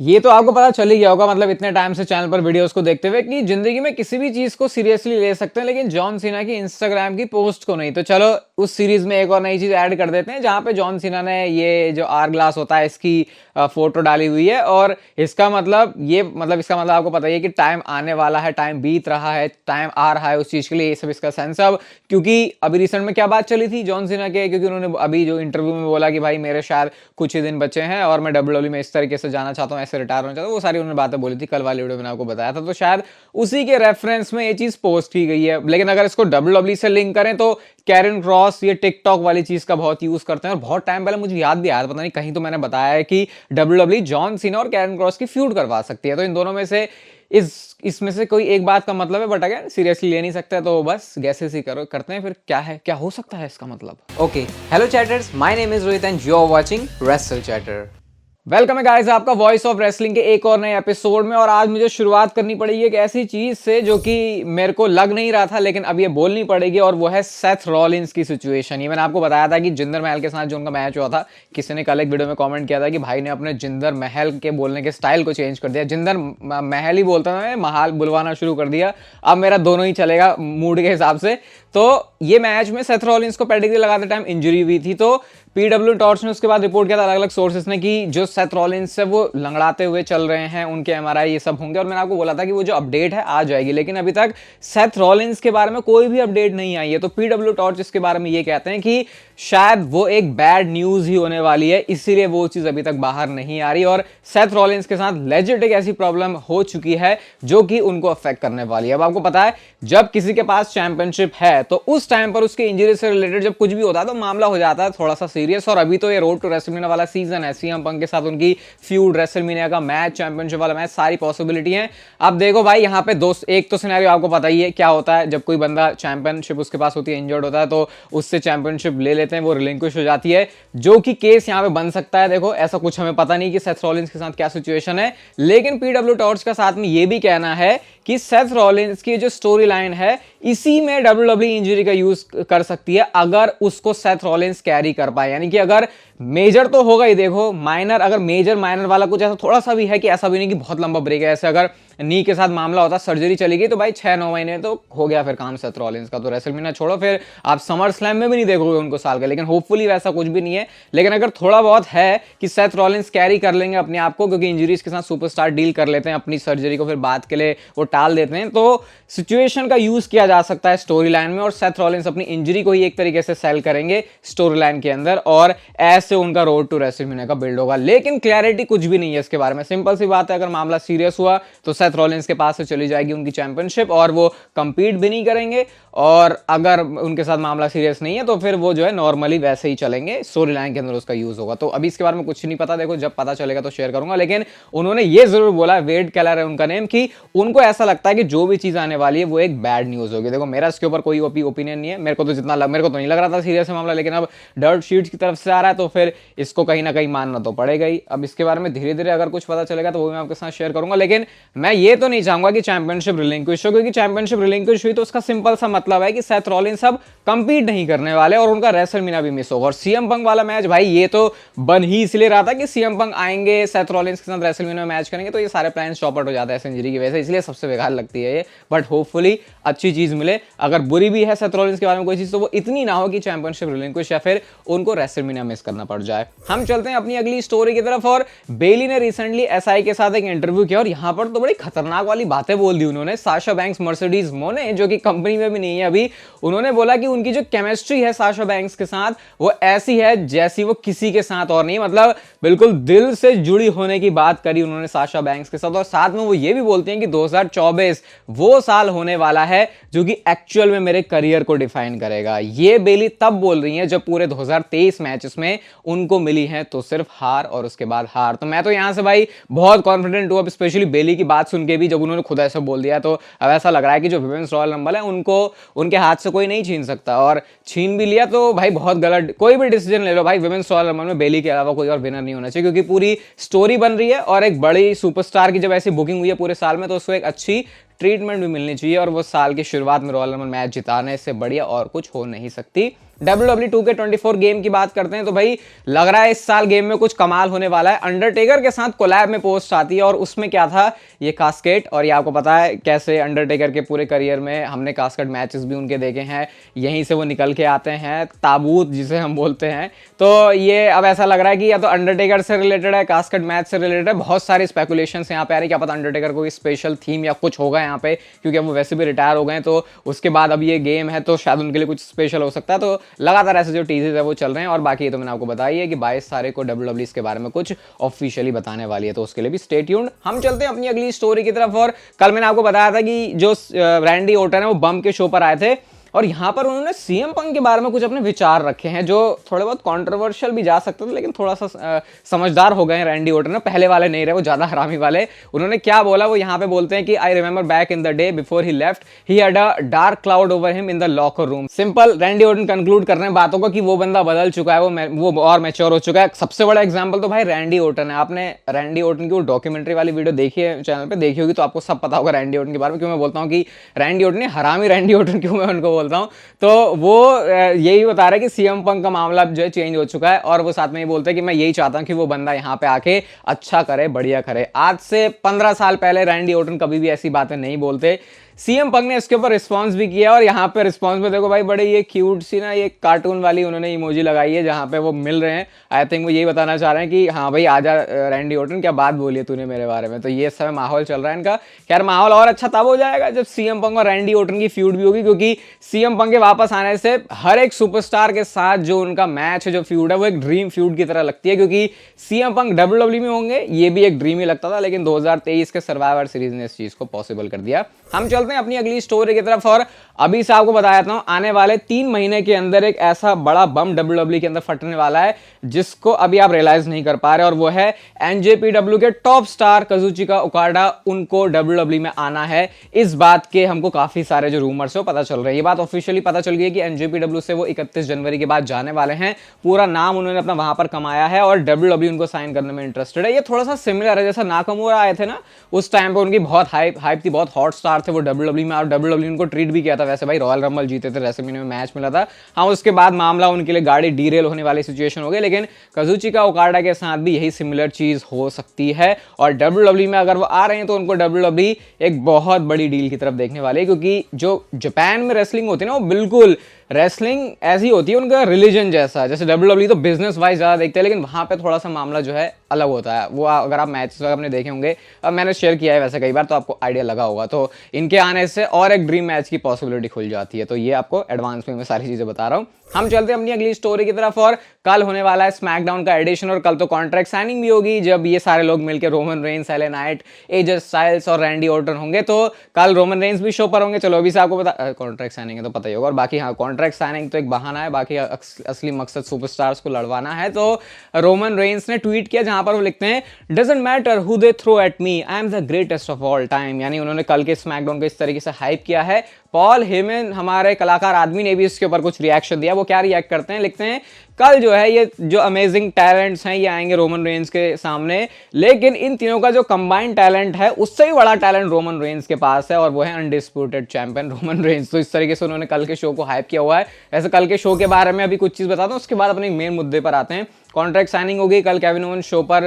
ये तो आपको पता चल ही गया होगा, मतलब इतने टाइम से चैनल पर वीडियोस को देखते हुए, कि जिंदगी में किसी भी चीज को सीरियसली ले सकते हैं लेकिन जॉन सीना की इंस्टाग्राम की पोस्ट को नहीं। तो चलो उस सीरीज में एक और नई चीज ऐड कर देते हैं, जहां पे जॉन सीना ने ये जो आर ग्लास होता है इसकी फोटो डाली हुई है। और इसका मतलब इसका मतलब आपको पता ही है कि टाइम आने वाला है, टाइम बीत रहा है, टाइम आ रहा है उस चीज के लिए। ये सब इसका सेंस अब, क्योंकि अभी रिसेंट में क्या बात चली थी जॉन सीना के, क्योंकि उन्होंने अभी जो इंटरव्यू में बोला कि भाई मेरे शायद कुछ ही दिन बचे हैं और मैं डब्ल्यूडब्ल्यूई में इस तरीके से जाना चाहता हूँ, ऐसे रिटायर होना चाहता हूँ, वो सारी उन्होंने बातें बोली थी। कल वाली वीडियो में आपको बताया था, तो शायद उसी के रेफरेंस में ये चीज पोस्ट की गई है। लेकिन अगर इसको डब्ल्यूडब्ल्यूई से लिंक करें तो कैरन क्रॉस ये टिकटॉक वाली चीज का बहुत यूज करते हैं, और बहुत टाइम पहले मुझे याद भी आया, पता नहीं कहीं तो मैंने बताया है कि डब्ल्यूडब्ल्यूई जॉन सीना और कैरन क्रॉस की फ्यूड करवा सकती है। तो इन दोनों में से इसमें से कोई एक बात का मतलब है, बट अगर सीरियसली ले नहीं सकते तो बस गैसेस ही करते हैं। फिर क्या हो सकता है इसका मतलब। Okay, hello chatters, my name is Rohit and you are watching Wrestle Chatter. Welcome है गाइस आपका वॉइस ऑफ रेसलिंग के एक और नए एपिसोड में। और आज मुझे शुरुआत करनी पड़ेगी एक ऐसी चीज से जो कि मेरे को लग नहीं रहा था, लेकिन अब ये बोलनी पड़ेगी, और वो है सेथ रॉलिंस की सिचुएशन। ये मैंने आपको बताया था कि जिंदर महल के साथ जो उनका मैच हुआ था, किसी ने कल एक वीडियो में कमेंट किया था कि भाई ने अपने जिंदर महल के बोलने के स्टाइल को चेंज कर दिया। जिंदर महल ही बोलता था, महाल बुलवाना शुरू कर दिया। अब मेरा दोनों ही चलेगा मूड के हिसाब से। तो ये मैच में सेथ रॉलिंस को पेडिग्री लगाते टाइम इंजरी हुई थी, तो पीडब्ल्यू टॉर्च ने उसके बाद रिपोर्ट किया था अलग अलग सोर्सेस ने कि जो सेथ रॉलिंस है वो लंगड़ाते हुए चल रहे हैं, उनके एमआरआई ये सब होंगे। और मैंने आपको बोला था कि वो जो अपडेट है आ जाएगी, लेकिन अभी तक सेथ रॉलिंस के बारे में कोई भी अपडेट नहीं आई है। तो पीडब्ल्यू टॉर्च इसके बारे में ये कहते हैं कि शायद वो एक बैड न्यूज ही होने वाली है, इसीलिए वो चीज अभी तक बाहर नहीं आ रही। और सेथ रॉलिंस के साथ लेजिट एक ऐसी प्रॉब्लम हो चुकी है जो कि उनको अफेक्ट करने वाली है। अब आपको पता है जब किसी के पास चैंपियनशिप है तो उस टाइम पर उसके इंजरी से रिलेटेड जब कुछ भी होता है तो मामला हो जाता है थोड़ा सा सीरियस। और अभी तो ये रोड टू रेसलमेनिया वाला सीजन है, सीएम पंक के साथ उनकी फ्यूड, रेसलमेनिया का मैच, चैंपियनशिप वाला मैच, सारी पॉसिबिलिटी है। अब देखो भाई यहाँ पे एक तो सिनेरियो आपको पता ही है क्या होता है, जब कोई बंदा चैंपियनशिप उसके पास होती है, इंजर्ड होता है, तो उससे चैंपियनशिप ले लेते हैं, वो रिलिंक्विश हो जाती है, जो कि केस यहाँ पे बन सकता है। देखो ऐसा कुछ हमें पता नहीं कि सेथ रॉलिंस के साथ क्या सिचुएशन है, लेकिन पीडब्ल्यू टॉर्च का साथ में ये भी कहना है कि सेथ रॉलिंस की जो स्टोरी लाइन है इसी में डब्ल्यूडब्ल्यूई इंजरी का यूज कर सकती है, अगर उसको सेथ रॉलिंस कैरी कर पाए। यानी कि अगर मेजर तो होगा ही, देखो माइनर, अगर मेजर माइनर वाला कुछ ऐसा थोड़ा सा भी है, कि ऐसा भी नहीं कि बहुत लंबा ब्रेक है, ऐसे अगर नी के साथ मामला होता, सर्जरी चली गई, तो भाई 6-9 महीने तो हो गया फिर काम सेथ रॉलिंस का। तो रेसलमेनिया छोड़ो, फिर आप समर स्लैम में भी नहीं देखोगे उनको साल का, लेकिन होपफुली वैसा कुछ भी नहीं है। लेकिन अगर थोड़ा बहुत है कि सेथ रॉलिंस कैरी कर लेंगे अपने आप को, क्योंकि इंजरीज के साथ सुपरस्टार डील कर लेते हैं, अपनी सर्जरी को फिर बात के लिए वो टाल देते हैं, तो सिचुएशन का यूज किया जा सकता है स्टोरी लाइन में, और सेथ रॉलिंस अपनी इंजरी को ही एक तरीके से सेल करेंगे स्टोरी लाइन के अंदर, और ऐसे उनका रोड टू रेसलमेनिया का बिल्ड होगा। लेकिन क्लैरिटी कुछ भी नहीं है इसके बारे में। सिंपल सी बात है, अगर मामला सीरियस हुआ तो सेथ रॉलिंस के पास से चली जाएगी उनकी चैंपियनशिप, और वो कंपीट भी नहीं करेंगे। और अगर उनके साथ मामला सीरियस नहीं है तो फिर वो जो है नॉर्मली वैसे ही चलेंगे, स्टोरी लाइन के अंदर उसका यूज होगा। तो अभी इसके बारे में कुछ नहीं पता, देखो जब पता चलेगा तो शेयर करूंगा। लेकिन उन्होंने ये जरूर बोला, वेड केलर है उनका नेम, कि उनको ऐसा लगता है कि जो भी चीज आने वाली है वो एक बैड न्यूज होगी। देखो मेरा इसके ऊपर कोई ओपिनियन नहीं है, मेरे को तो नहीं लग रहा था सीरियस है मामला, लेकिन अब डर्ट शीट्स की तरफ से आ रहा है तो फिर इसको कहीं ना कहीं मानना तो पड़ेगा ही। अब इसके बारे में धीरे धीरे अगर कुछ पता चलेगा तो वो मैं आपके साथ शेयर करूंगा। लेकिन मैं ये तो नहीं चाहूंगा कि चैंपियनशिप रिलिंक्विश हो, क्योंकि चैंपियनशिप रिलिंक्विश हुई तो उसका सिंपल सा मतलब है कि सेथ रॉलिंस अब कंपीट नहीं करने वाले और उनका रेसलमेनिया भी मिस होगा। और सीएम पंक वाला मैच भाई ये तो बन ही इसलिए रहा था कि सीएम पंक आएंगे, सेथ रॉलिंस के साथ रेसलमेनिया में मैच करेंगे, तो ये सारे प्लान चौपट हो जाता है इंजरी की वजह से, इसलिए सबसे बेकार लगती है ये। बट होपफुली अच्छी चीज मिले। अगर बुरी भी है सेथ रॉलिंस के बारे में कोई चीज, तो वो इतनी ना हो कि चैंपियनशिप रिलिंक्विश या फिर उनको रेसलमेनिया मिस करना पड़ जाए। हम चलते हैं अपनी अगली स्टोरी की तरफ। और बेली ने रिसेंटली एसआई के साथ एक इंटरव्यू किया, और यहां पर तो बड़ी खतरनाक वाली बातें बोल दी उन्होंने। साशा बैंक्स मर्सिडीज मोने, जो कि कंपनी में भी नहीं है अभी, उन्होंने बोला कि उनकी जो केमिस्ट्री है साशा बैंक्स के साथ वो ऐसी है जैसी वो किसी के साथ और नहीं। मतलब बिल्कुल दिल से जुड़ी होने की बात करी उन्होंने साशा बैंक्स के साथ। और साथ में वो ये भी बोलती हैं कि 2024 वो साल होने वाला है जो कि एक्चुअल में मेरे करियर को डिफाइन करेगा। ये बेली तब बोल रही है जब पूरे 2023 मैचेस में उनको मिली है तो सिर्फ हार, और उसके बाद हार। तो मैं तो यहां से भाई बहुत कॉन्फिडेंट हूं अब, स्पेशली बेली की बात सुन के भी, जब उन्होंने खुद ऐसा बोल दिया, तो अब ऐसा लग रहा है कि जो विमेंस रॉयल नंबर है उनको उनके हाथ से कोई नहीं छीन सकता। और छीन भी लिया तो भाई बहुत गलत, कोई भी डिसीजन ले लो भाई, विमेंस रॉयल नंबर में बेली के अलावा कोई और विनर नहीं होना चाहिए, क्योंकि पूरी स्टोरी बन रही है। और एक बड़ी सुपरस्टार की जब ऐसी बुकिंग हुई है पूरे साल में, तो उसको एक अच्छी ट्रीटमेंट भी मिलनी चाहिए, और वो साल की शुरुआत में रॉयल नंबर मैच जिताने से बढ़िया और कुछ हो नहीं सकती WWE 2K24 गेम की बात करते हैं तो भाई लग रहा है इस साल गेम में कुछ कमाल होने वाला है। अंडरटेकर के साथ कोलैब में पोस्ट आती है और उसमें क्या था, ये कास्केट, और ये आपको पता है कैसे अंडरटेकर के पूरे करियर में हमने कास्केट मैचेस भी उनके देखे हैं, यहीं से वो निकल के आते हैं, ताबूत जिसे हम बोलते हैं। तो ये अब ऐसा लग रहा है कि या तो अंडरटेकर से रिलेटेड है, कास्केट मैच से रिलेटेड है। बहुत सारी स्पेकुलेशंस यहाँ पे आ रही है, क्या पता अंडरटेकर को स्पेशल थीम या कुछ होगा यहाँ पे, क्योंकि अब वो वैसे भी रिटायर हो गए, तो उसके बाद अब ये गेम है तो शायद उनके लिए कुछ स्पेशल हो सकता है। तो लगातार ऐसे जो टीजेस है वो चल रहे हैं। और बाकी ये तो मैंने आपको बताई है कि 22 तारीख को WWE इसके बारे में कुछ ऑफिशियली बताने वाली है, तो उसके लिए भी स्टे ट्यून्ड। हम चलते हैं अपनी अगली स्टोरी की तरफ। और कल मैंने आपको बताया था कि जो रैंडी ऑर्टन है वो बम के शो पर आए थे और यहाँ पर उन्होंने सीएम पंक के बारे में कुछ अपने विचार रखे हैं जो थोड़े बहुत कंट्रोवर्शियल भी जा सकते थे, लेकिन थोड़ा सा समझदार हो गए हैं रैंडी ऑर्टन। पहले वाले नहीं रहे, वो ज्यादा हरामी वाले। उन्होंने क्या बोला वो यहाँ पे बोलते हैं कि I remember back in the day before he left he had a dark cloud over him in the locker room. Simple, Randy Orton conclude कर रहे हैं बातों को कि वो बंदा बदल चुका है, वो और मैच्योर हो चुका है। सबसे बड़ा एग्जाम्पल तो भाई रैंडी ऑर्टन है। आपने रैंडी ऑर्टन की वो डॉक्यूमेंटरी वाली वीडियो देखी है, चैनल पे देखी होगी, तो आपको सब पता होगा रैंडी ऑर्टन के बारे में। क्यों मैं बोलता हूँ कि रैंडी ऑर्टन, हरामी रैंडी ऑर्टन क्यों मैं उनको बोलता हूँ, तो वो यही बता रहे हैं कि सीएम पंक का मामला जो है चेंज हो चुका है। और वो साथ में ये बोलते हैं कि मैं यही चाहता हूं कि वो बंदा यहां पे आके अच्छा करे, बढ़िया करे। आज से 15 साल पहले रैंडी ऑर्टन कभी भी ऐसी बातें नहीं बोलते। सीएम पंक ने इसके ऊपर रिस्पांस भी किया और यहाँ पे रिस्पांस में देखो भाई, बड़े ये क्यूट सी ना ये कार्टून वाली उन्होंने इमोजी लगाई है जहाँ पे वो मिल रहे हैं। आई थिंक वो यही बताना चाह रहे हैं कि हाँ भाई आजा रैंडी ऑर्टन, क्या बात बोली है तूने मेरे बारे में। तो ये समय माहौल चल रहा है इनका। खैर माहौल और अच्छा तब हो जाएगा जब सीएम पंक और रैंडी ऑर्टन की फ्यूड भी होगी, क्योंकि सीएम पंक के वापस आने से हर एक सुपरस्टार के साथ जो उनका मैच है, जो फ्यूड है, वो एक ड्रीम फ्यूड की तरह लगती है। क्योंकि सीएम पंक WWE में होंगे ये भी एक ड्रीम ही लगता था, लेकिन 2023 के सर्वाइवर सीरीज ने इस चीज को पॉसिबल कर दिया। हम चलते हैं अपनी अगली स्टोरी की तरफ और अभी से आपको बताया था आने वाले 3 महीने के अंदर एक ऐसा बड़ा बम WWE के अंदर फटने वाला है जिसको अभी आप रियलाइज नहीं कर पा रहे, और वो है एनजेपीडब्ल्यू के टॉप स्टार काजुचिका ओकाडा, उनको WWE में आना है। इस बात के हमको काफी सारे जो रूमर्स है पता चल रहे हैं। ये बात ऑफिशियली पता चल गई है कि एनजेपीडब्ल्यू से वो 31 जनवरी के बाद जाने वाले हैं। पूरा नाम उन्होंने अपना वहां पर कमाया है और WWE उनको साइन करने में इंटरेस्टेड है। ये थोड़ा सा सिमिलर है जैसा नाकामुरा आए थे ना, उस टाइम पे उनकी बहुत हाइप थी, बहुत हॉट स्टार थे वो WWE में, और WWE उनको ट्रीट भी किया था। वैसे भाई रॉयल रंबल जीते थे, रेसलमेनिया में मैच मिला था। हाँ उसके बाद मामला उनके लिए गाड़ी डीरेल होने वाली सिचुएशन हो गई, लेकिन काजुचिका ओकाडा के साथ भी यही सिमिलर चीज हो सकती है। और WWE में अगर वो आ रहे हैं तो उनको WWE एक बहुत बड़ी डील की तरफ देखने वाले, क्योंकि जो जापान में रेसलिंग होती है ना वो बिल्कुल रेसलिंग ऐसी होती है उनका रिलीजन जैसा। जैसे WWE तो बिजनेस वाइज ज्यादा देखते हैं, लेकिन वहां पे थोड़ा सा मामला जो है अलग होता है। वो अगर आप मैच आपने देखे होंगे, अब मैंने शेयर किया है वैसे कई बार, तो आपको आइडिया लगा होगा। तो इनके आने से और एक ड्रीम मैच की पॉसिबिलिटी खुल जाती है। तो ये आपको एडवांस में मैं सारी चीजें बता रहा हूँ। हम चलते हैं अपनी अगली स्टोरी की तरफ और कल होने वाला है स्मैकडाउन का एडिशन, और कल तो कॉन्ट्रैक्ट साइनिंग भी होगी जब ये सारे लोग मिलकर Roman Reigns, LA Knight, AJ Styles और रैंडी ऑर्टन होंगे। तो कल रोमन रेंस भी शो पर होंगे। चलो अभी से आपको पता, कॉन्ट्रैक्ट साइनिंग है तो पता ही होगा। और बाकी हाँ, कॉन्ट्रैक्ट साइनिंग तो एक बहाना है, बाकी असली मकसद सुपरस्टार्स को लड़वाना है। तो रोमन रेंस ने ट्वीट किया जहां पर वो लिखते हैं, doesn't matter who they throw at me, I am the greatest of all time. यानी उन्होंने कल के स्मैकडाउन को इस तरीके से हाइप किया है। पॉल हेमन हमारे कलाकार आदमी ने भी इसके ऊपर कुछ रिएक्शन दिया। वो क्या रिएक्ट करते हैं, लिखते हैं, कल जो है ये जो अमेजिंग टैलेंट्स हैं ये आएंगे रोमन रेंस के सामने, लेकिन इन तीनों का जो कंबाइंड टैलेंट है उससे भी बड़ा टैलेंट रोमन रेंस के पास है, और वो है अनडिस्प्यूटेड चैंपियन रोमन रेंस। तो इस तरीके से उन्होंने कल के शो को हाइप किया हुआ है। वैसे कल के शो के बारे में अभी कुछ चीज बताता हूं, उसके बाद अपने मेन मुद्दे पर आते हैं। कॉन्ट्रैक्ट साइनिंग होगी कल, केविन ओवन शो पर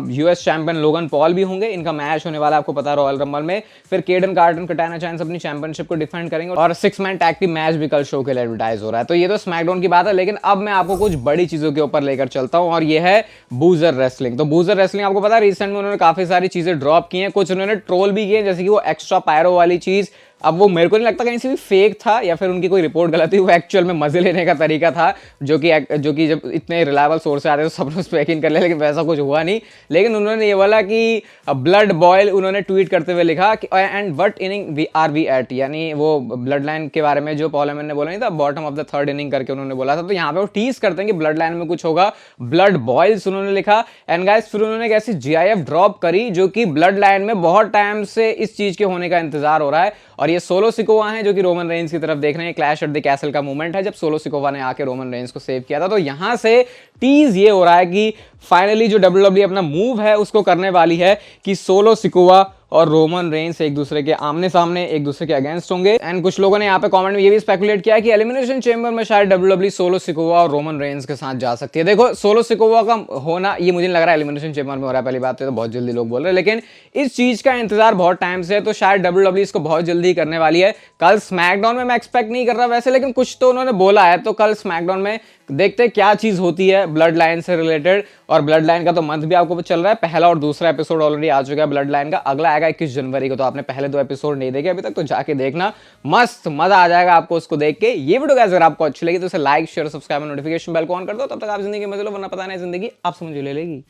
यूएस चैंपियन लोगन पॉल भी होंगे। इनका मैच होने वाला है आपको पता है रॉयल रंबल में। फिर केडन कार्टन, कटाना चांस अपनी चैंपियनशिप को डिफेंड करेंगे, और 6 मैन टैग टीम मैच भी कल शो के लिए एडवर्टाइज हो रहा है। तो ये तो स्मैकडाउन की बात है, लेकिन अब मैं आपको कुछ बड़ी चीजों के ऊपर लेकर चलता हूं, और ये है बूजर रेसलिंग। तो बूजर रेसलिंग आपको पता है रिसेंट में उन्होंने काफी सारी चीजें ड्रॉप की हैं, कुछ उन्होंने ट्रोल भी किए, जैसे कि वो एक्स्ट्रा पायरो वाली चीज। अब वो मेरे को नहीं लगता कहीं से भी फेक था या फिर उनकी कोई रिपोर्ट गलत थी, वो एक्चुअल में मजे लेने का तरीका था, जो कि जब इतने रिलायबल सोर्स से आते हैं तो सब लोग उस पर यकीन कर ले, लेकिन वैसा कुछ हुआ नहीं। लेकिन उन्होंने ये बोला कि ब्लड बॉयल, उन्होंने ट्वीट करते हुए लिखा कि and what inning we ate, यानी वो ब्लड लाइन के बारे में जो पॉल हेमन ने बोला नहीं था, bottom of the 3rd inning करके उन्होंने बोला था। तो यहाँ पे वो टीज करते हैं कि ब्लड लाइन में कुछ होगा, ब्लड बॉयल्स उन्होंने लिखा। एंड गाइस फिर उन्होंने एक ऐसी GIF ड्रॉप करी जो कि ब्लड लाइन में बहुत टाइम से इस चीज के होने का इंतजार हो रहा है, और ये सोलो सिकोवा हैं जो कि रोमन रेंस की तरफ देख रहे हैं। क्लैश एट द कैसल का मूवमेंट है जब सोलो सिकोवा ने आके रोमन रेंस को सेव किया था। तो यहां से टीज ये हो रहा है कि फाइनली जो WWE अपना मूव है उसको करने वाली है कि सोलो सिकोवा और रोमन रेंस एक दूसरे के आमने सामने एक दूसरे के अगेंस्ट होंगे। एंड कुछ लोगों ने यहाँ पे कमेंट में ये भी स्पेकुलेट किया कि एलिमिनेशन चेंबर में शायद WWE सोलो सिकोवा और रोमन रेंस के साथ जा सकती है। देखो सोलो सिकोवा का होना ये मुझे नहीं लग रहा है एलिमिनेशन चेंबर में हो रहा है, पहली बात तो बहुत जल्दी लोग बोल रहे हैं, लेकिन इस चीज का इंतजार बहुत टाइम से है, तो शायद WWE इसको बहुत जल्दी करने वाली है। कल स्मैकडाउन में मैं एक्सपेक्ट नहीं कर रहा वैसे, लेकिन कुछ तो उन्होंने बोला है, तो कल स्मैकडाउन में देखते हैं क्या चीज होती है ब्लड लाइन से रिलेटेड। और ब्लड लाइन का तो मंथ भी आपको चल रहा है, पहला और दूसरा एपिसोड ऑलरेडी आ चुका है ब्लड लाइन का, अगला आएगा 21 जनवरी को। तो आपने पहले 2 एपिसोड नहीं देखे अभी तक तो जाके देखना, मस्त मजा आ जाएगा आपको उसको देख के। ये वीडियो अगर आपको अच्छी लगी तो उसे like share subscribe notification bell को ऑन कर दो, तब तक आप जिंदगी में मजे लो, वरना पता नहीं जिंदगी आपसे मुझे ले लेगी।